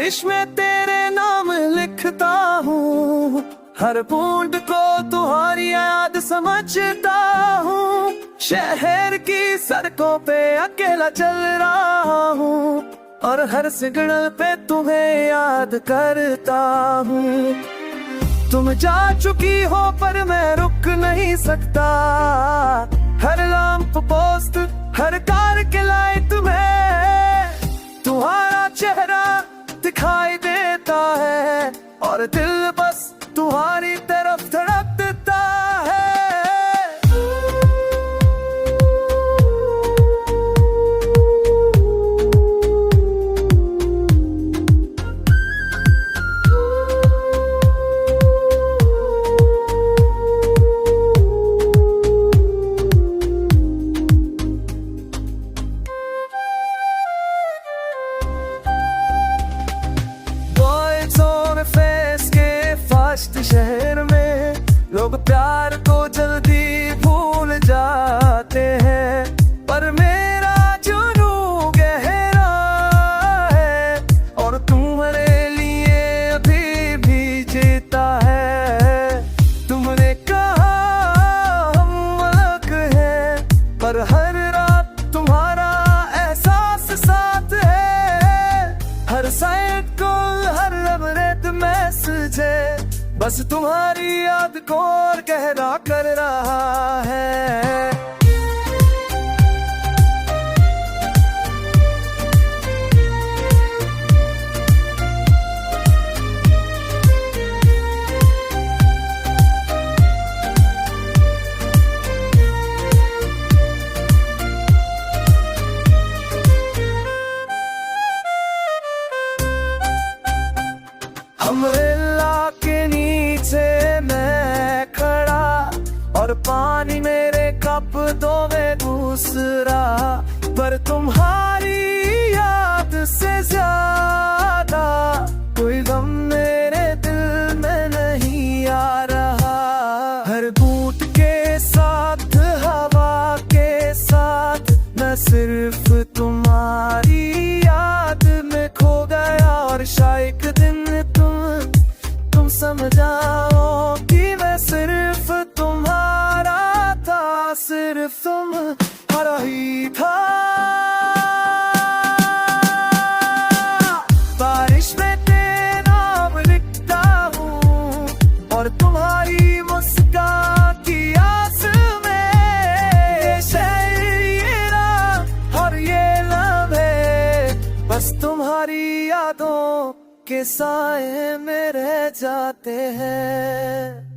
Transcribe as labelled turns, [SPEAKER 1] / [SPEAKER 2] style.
[SPEAKER 1] बारिश में तेरे नाम लिखता हूँ, हर बूंद को तुम्हारी याद समझता हूँ। शहर की सड़कों पे अकेला चल रहा हूँ और हर सिग्नल पे तुम्हें याद करता हूँ। तुम जा चुकी हो पर मैं रुक नहीं सकता, हर लैंप पोस्ट हर कार के लाइट में तुम्हारा चेहरा दिखाई देता है और दिल बस तुम्हारी तरफ धड़कता है। शहर में लोग प्यार को जल्दी भूल जाते हैं, पर मेरा जुनून गहरा है और तुम्हारे लिए अभी भी जीता है। तुमने कहा हम अलग हैं, पर हर रात तुम्हारा एहसास साथ है। हर साइड को हर लम्हे मैसेज है, बस तुम्हारी याद को और गहरा कर रहा है। अम्ब्रेला के नीचे मैं खड़ा और पानी मेरे कप दो में दूसरा, पर तुम्हारी याद से ज्यादा कोई गम मेरे दिल में नहीं आ रहा। हर बूंद के साथ हवा के साथ मैं सिर्फ तुम्हारी याद में खो गया और शायद दिन तुम समझाओ कि मैं सिर्फ तुम्हारा था, सिर्फ तुम्हारा ही था। बारिश में तेरा नाम लिखता हूँ और तुम्हारी मुस्कान की आस में शहरा और ये लम्हे बस तुम्हारी यादों के साए में रह जाते हैं।